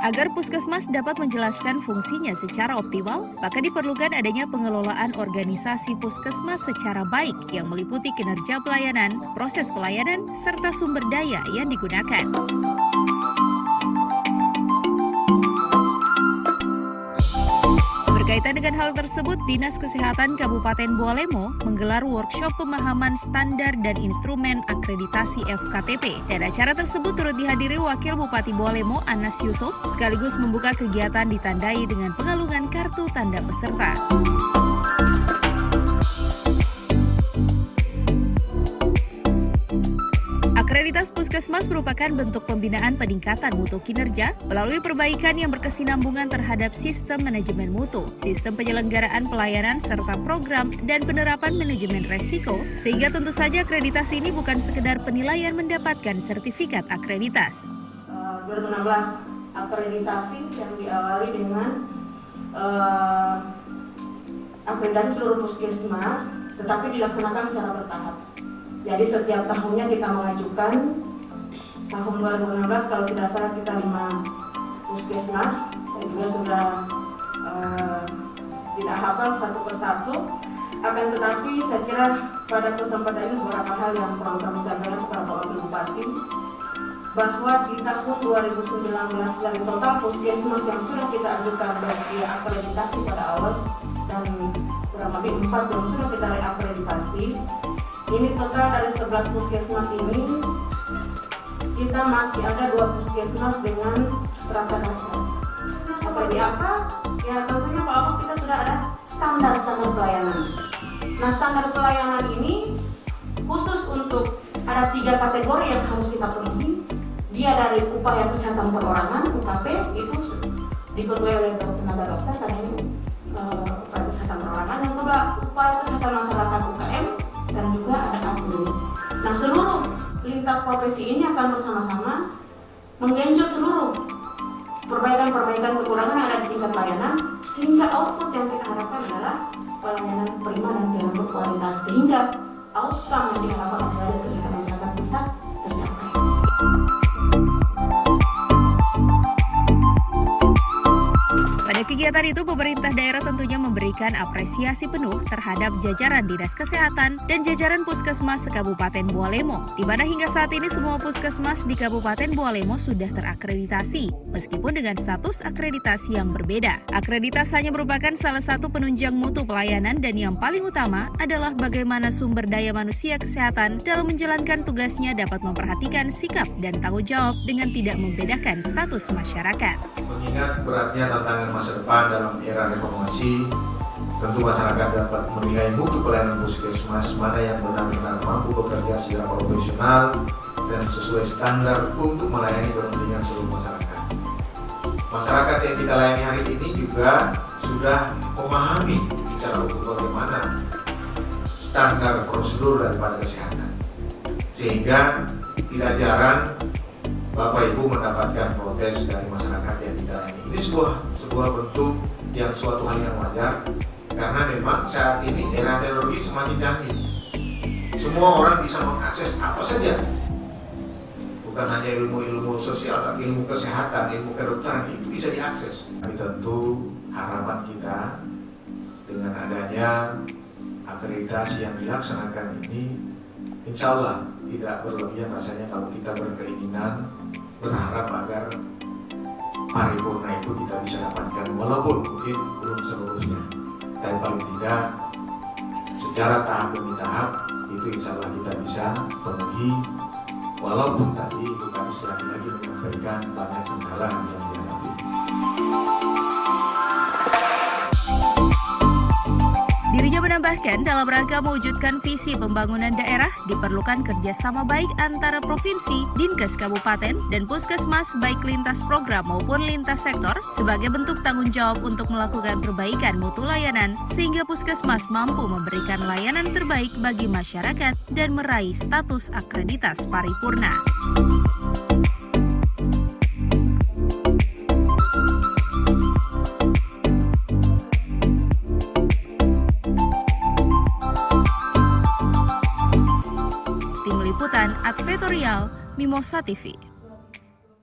Agar puskesmas dapat menjelaskan fungsinya secara optimal, maka diperlukan adanya pengelolaan organisasi puskesmas secara baik yang meliputi kinerja pelayanan, proses pelayanan, serta sumber daya yang digunakan. Berkaitan dengan hal tersebut, Dinas Kesehatan Kabupaten Bualemo menggelar workshop pemahaman standar dan instrumen akreditasi FKTP. Dan acara tersebut turut dihadiri Wakil Bupati Bualemo Anas Yusuf, sekaligus membuka kegiatan ditandai dengan pengalungan kartu tanda peserta. Akreditas Puskesmas merupakan bentuk pembinaan peningkatan mutu kinerja melalui perbaikan yang berkesinambungan terhadap sistem manajemen mutu, sistem penyelenggaraan pelayanan, serta program dan penerapan manajemen resiko, sehingga tentu saja akreditasi ini bukan sekedar penilaian mendapatkan sertifikat akreditas. 2016 akreditasi yang diawali dengan akreditasi seluruh puskesmas, tetapi dilaksanakan secara bertahap. Jadi setiap tahunnya kita mengajukan, tahun 2016 kalau tidak salah kita 5 puskesmas, saya juga sudah tidak hafal satu persatu, akan tetapi saya kira pada kesempatan ini beberapa hal yang perlu kami sampaikan kepada Pak Wakil Bupati, bahwa di tahun 2019 dari total puskesmas yang sudah kita ajukan bagi akreditasi pada awal dan kurang lebih 4 yang sudah kita reakreditasi. Ini total dari 11 puskesmas ini, kita masih ada 2 puskesmas dengan strata dasar. Seperti apa? Ya tentunya Pak Awak, kita sudah ada standar pelayanan. Nah, standar pelayanan ini khusus untuk ada 3 kategori yang harus kita penuhi. Dia dari upaya kesehatan perorangan, UKP, itu diketuai oleh tenaga dokter, karena ini upaya kesehatan perorangan. Yang kedua, upaya kesehatan masyarakat UKM, dan juga ada APD. Nah, seluruh lintas profesi ini akan bersama-sama menggenjot seluruh perbaikan-perbaikan kekurangan yang ada di tingkat layanan, sehingga output yang kita harapkan adalah pelayanan prima dan yang berkualitas, sehingga outcome yang diharapkan oleh kesehatan masyarakat bisa tercapai. Pada kegiatan itu, pemerintah daerah tentunya memberikan apresiasi penuh terhadap jajaran Dinas Kesehatan dan jajaran Puskesmas Kabupaten Bualemo, di mana hingga saat ini semua puskesmas di Kabupaten Bualemo sudah terakreditasi, meskipun dengan status akreditasi yang berbeda. Akreditas hanya merupakan salah satu penunjang mutu pelayanan, dan yang paling utama adalah bagaimana sumber daya manusia kesehatan dalam menjalankan tugasnya dapat memperhatikan sikap dan tanggung jawab dengan tidak membedakan status masyarakat. Mengingat beratnya tantangan masa depan dalam era reformasi, tentu masyarakat dapat menilai mutu pelayanan puskesmas mana yang benar-benar mampu bekerja secara profesional dan sesuai standar untuk melayani kepentingan seluruh masyarakat. Masyarakat yang kita layani hari ini juga sudah memahami secara utuh bagaimana standar prosedur daripada kesehatan, sehingga tidak jarang Bapak Ibu mendapatkan protes dari masyarakat yang kita layani. Ini sebuah bentuk yang suatu hal yang wajar, karena memang saat ini era teknologi semakin canggih. Semua orang bisa mengakses apa saja, bukan hanya ilmu-ilmu sosial, tapi ilmu kesehatan, ilmu kedokteran itu bisa diakses. Tapi tentu harapan kita dengan adanya akreditasi yang dilaksanakan ini, insya Allah tidak berlebihan rasanya kalau kita berkeinginan berharap agar paripurna itu kita bisa dapatkan, walaupun mungkin belum seluruhnya, tapi paling tidak secara tahap demi tahap itu insya Allah kita bisa penuhi, walaupun tadi Ibu Kadis lagi menyampaikan banyak kendala yang dihadapi. Dirinya menambahkan, dalam rangka mewujudkan visi pembangunan daerah, diperlukan kerjasama baik antara provinsi, Dinkes Kabupaten, dan Puskesmas baik lintas program maupun lintas sektor sebagai bentuk tanggung jawab untuk melakukan perbaikan mutu layanan, sehingga Puskesmas mampu memberikan layanan terbaik bagi masyarakat dan meraih status akreditas paripurna. Advertorial Mimosa TV.